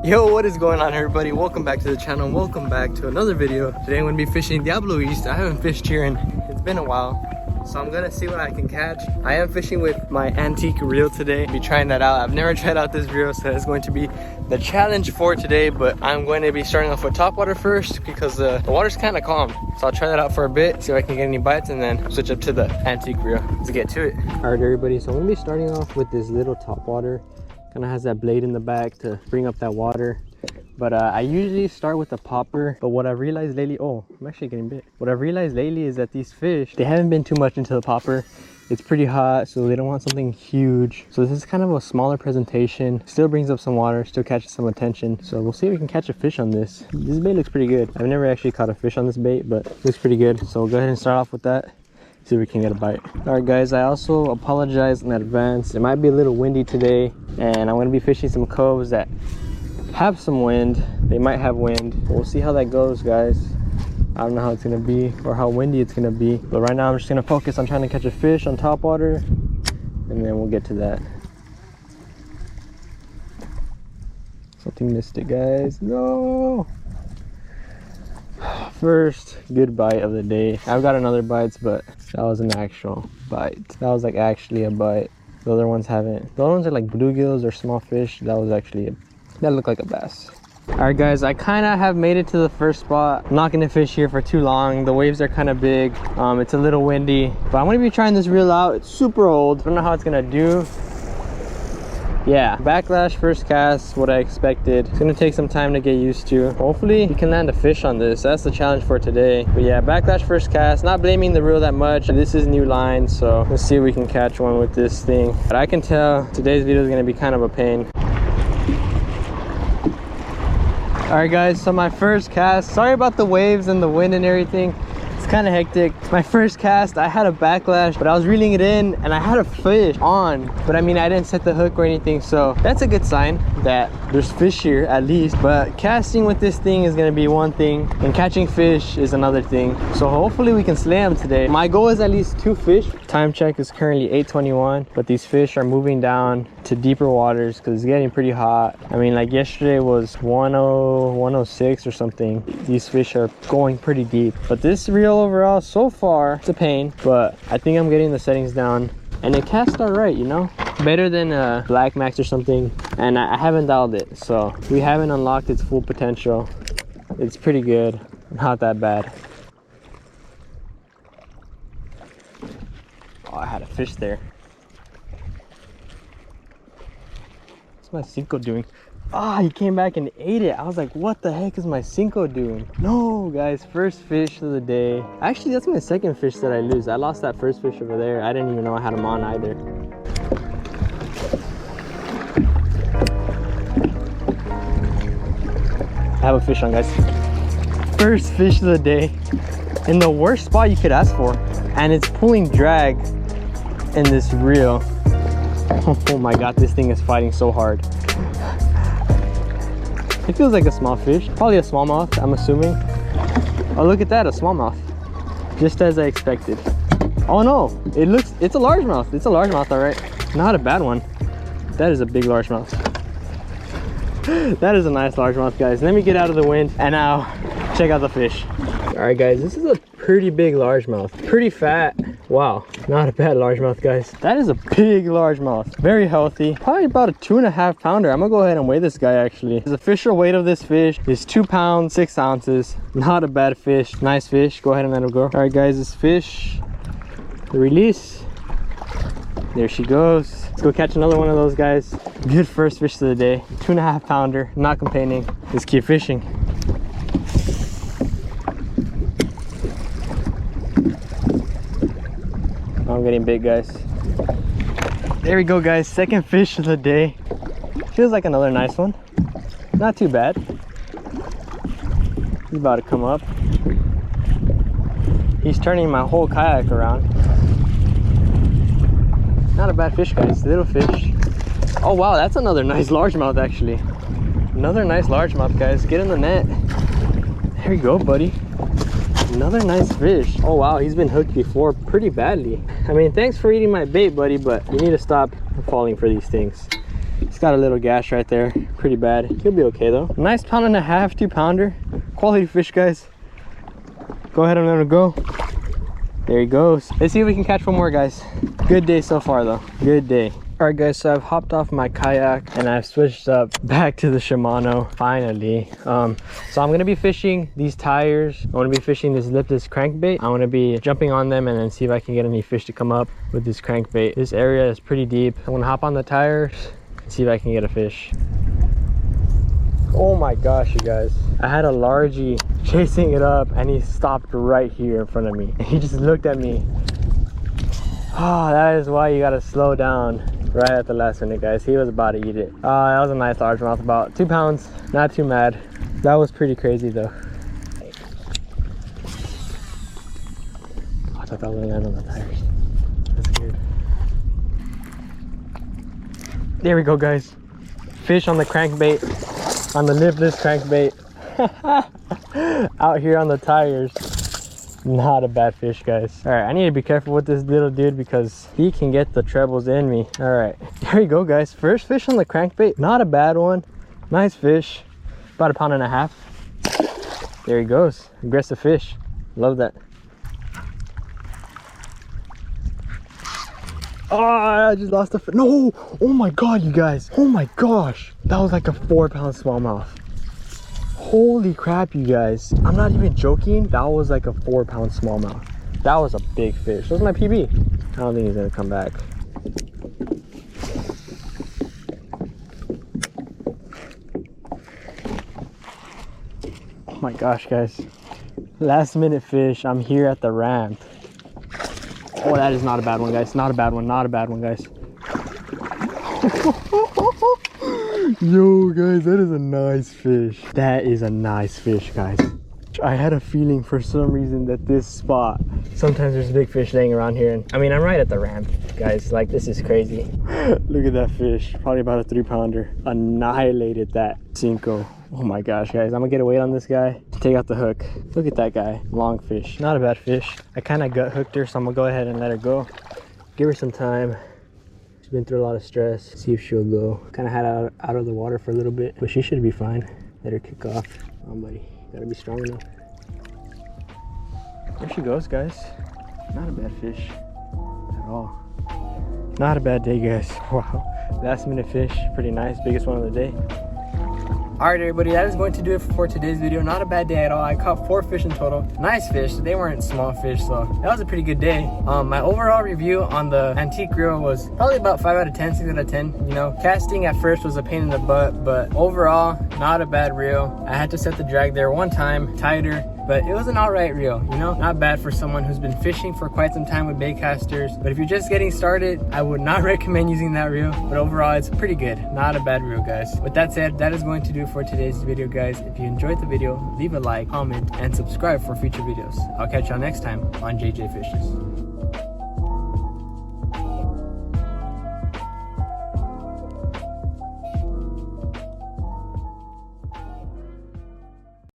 Yo, what is going on, everybody? Welcome back to the channel. Welcome back to another video. Today I'm going to be fishing Diablo East. I haven't fished here and it's been a while, so I'm gonna see what I can catch. I am fishing with my antique reel today. I'll be trying that out. I've never tried out this reel, so it's going to be the challenge for today. But I'm going to be starting off with top water first because the water's kind of calm. So I'll try that out for a bit, see if I can get any bites, and then switch up to the antique reel. Let's get to it. All right, everybody. So I'm gonna be starting off with this little top water. Kind of has that blade in the back to bring up that water. But I usually start with a popper, but what I've realized lately, oh, I'm actually getting bit. What I've realized lately is that these fish, they haven't been too much into the popper. It's pretty hot, so they don't want something huge. So this is kind of a smaller presentation. Still brings up some water, still catches some attention. So we'll see if we can catch a fish on this. This bait looks pretty good. I've never actually caught a fish on this bait, but it looks pretty good. So we'll go ahead and start off with that. See if we can get a bite. All right, guys, I also apologize in advance. It might be a little windy today, and I'm gonna be fishing some coves that have some wind. They might have wind. We'll see how that goes, guys. I don't know how it's gonna be or how windy it's gonna be, but right now I'm just gonna focus on trying to catch a fish on top water, and then we'll get to that. Something missed it, guys. No! First good bite of the day. I've got another bites, but that was an actual bite. That was like actually a bite. The other ones haven't. The other ones are like bluegills or small fish. That was actually that looked like a bass. All right, guys, I kind of have made it to the first spot. I'm not gonna fish here for too long. The waves are kind of big. It's a little windy, but I'm gonna be trying this reel out. It's super old. I don't know how it's gonna do. Yeah, backlash first cast, what I expected. It's gonna take some time to get used to. Hopefully we can land a fish on this. That's the challenge for today. But yeah, backlash first cast. Not blaming the reel that much. This is new line, so let's see if we can catch one with this thing. But I can tell today's video is gonna be kind of a pain. All right, guys, so my first cast. Sorry about the waves and the wind and everything. It's kind of hectic. My first cast, I had a backlash, but I was reeling it in and I had a fish on, but I mean, I didn't set the hook or anything, so that's a good sign that there's fish here at least. But casting with this thing is going to be one thing and catching fish is another thing, so hopefully we can slay them today. My goal is at least 2 fish. Time check is currently 8:21, but these fish are moving down to deeper waters because it's getting pretty hot. I mean, like yesterday was 106 or something. These fish are going pretty deep, but this reel overall so far, it's a pain, but I think I'm getting the settings down and it casts all right, you know, better than a Black Max or something. And I haven't dialed it, so we haven't unlocked its full potential. It's pretty good, not that bad. Oh, I had a fish there. What's my Cinco doing? Ah, he came back and ate it. I was like, what the heck is my Cinco doing? No, guys, first fish of the day. Actually, that's my second fish that I lose. I lost that first fish over there. I didn't even know I had him on either. I have a fish on, guys. First fish of the day in the worst spot you could ask for. And it's pulling drag in this reel. Oh my God, this thing is fighting so hard. It feels like a small fish, probably a smallmouth, I'm assuming. Oh, look at that, a smallmouth. Just as I expected. Oh no, it's a largemouth. It's a largemouth, all right. Not a bad one. That is a big largemouth. That is a nice largemouth, guys. Let me get out of the wind and now check out the fish. All right, guys, this is a pretty big largemouth. Pretty fat. Wow, not a bad largemouth, guys. That is a big largemouth. Very healthy. Probably about a 2.5 pounder. I'm gonna go ahead and weigh this guy actually. The official weight of this fish is 2 pounds, 6 ounces. Not a bad fish. Nice fish. Go ahead and let him go. All right, guys, this fish, the release. There she goes. Let's go catch another one of those, guys. Good first fish of the day. 2.5 pounder. Not complaining. Let's keep fishing. I'm getting big, guys. There we go, guys. Second fish of the day. Feels like another nice one. Not too bad. He's about to come up. He's turning my whole kayak around. Not a bad fish, guys. Little fish. Oh wow, that's another nice largemouth actually. Another nice largemouth, guys. Get in the net. There you go, buddy. Another nice fish. Oh wow, he's been hooked before pretty badly. I mean, thanks for eating my bait, buddy, but you need to stop falling for these things. It's got a little gash right there. pretty bad. He'll be okay though. Nice 1.5 pound, 2 pounder. Quality fish, guys. Go ahead and let him go. There he goes. Let's see if we can catch one more, guys. Good day so far though. Good day. All right, guys, so I've hopped off my kayak and I've switched up back to the Shimano finally. So I'm gonna be fishing these tires. I want to be fishing this lipless crankbait. I want to be jumping on them and then see if I can get any fish to come up with this crankbait. This area is pretty deep. I'm gonna hop on the tires and see if I can get a fish. Oh my gosh, you guys, I had a largie chasing it up and he stopped right here in front of me. He just looked at me. Oh, that is why you gotta slow down right at the last minute, guys. He was about to eat it. That was a nice largemouth, about 2 pounds. Not too mad. That was pretty crazy though. Oh, I thought that was gonna land on the tires. That's good. There we go, guys. Fish on the crankbait, on the lipless crankbait. Out here on the tires. Not a bad fish, guys. All right, I need to be careful with this little dude because he can get the trebles in me. All right, there you go, guys. First fish on the crankbait. Not a bad one. Nice fish. About 1.5 pounds. There he goes. Aggressive fish. Love that. Oh, I just lost a fish. No! Oh my god, you guys. Oh my gosh. That was like a 4-pound smallmouth. Holy crap, you guys. I'm not even joking. That was like a 4-pound smallmouth. That was a big fish. That was my PB. I don't think he's gonna come back. Oh my gosh, guys. Last minute fish. I'm here at the ramp. Oh, that is not a bad one, guys. Not a bad one. Not a bad one, guys. Yo, guys, that is a nice fish. That is a nice fish, guys. I had a feeling for some reason that this spot, sometimes there's big fish laying around here. And I mean, I'm right at the ramp, guys. Like, this is crazy. Look at that fish. Probably about a 3-pounder. Annihilated that Cinco. Oh my gosh, guys. I'm gonna get a weight on this guy. Take out the hook. Look at that guy. Long fish. Not a bad fish. I kind of gut hooked her, so I'm gonna go ahead and let her go. Give her some time. She's been through a lot of stress. See if she'll go. Kind of had her out of the water for a little bit, but she should be fine. Let her kick off. Come on, buddy. Gotta be strong enough. There she goes, guys. Not a bad fish at all. Not a bad day, guys. Wow. Last minute fish. Pretty nice. Biggest one of the day. Alright, everybody, that is going to do it for today's video. Not a bad day at all. I caught 4 fish in total. Nice fish. They weren't small fish, so that was a pretty good day. My overall review on the antique reel was probably about 5 out of 10, 6 out of 10. You know, casting at first was a pain in the butt, but overall, not a bad reel. I had to set the drag there one time, tighter, but it was an alright reel, you know, not bad for someone who's been fishing for quite some time with baitcasters. But if you're just getting started, I would not recommend using that reel, but overall it's pretty good. Not a bad reel, guys. With that said, that is going to do it for today's video, guys. If you enjoyed the video, leave a like, comment, and subscribe for future videos. I'll catch y'all next time on JJ Fishes.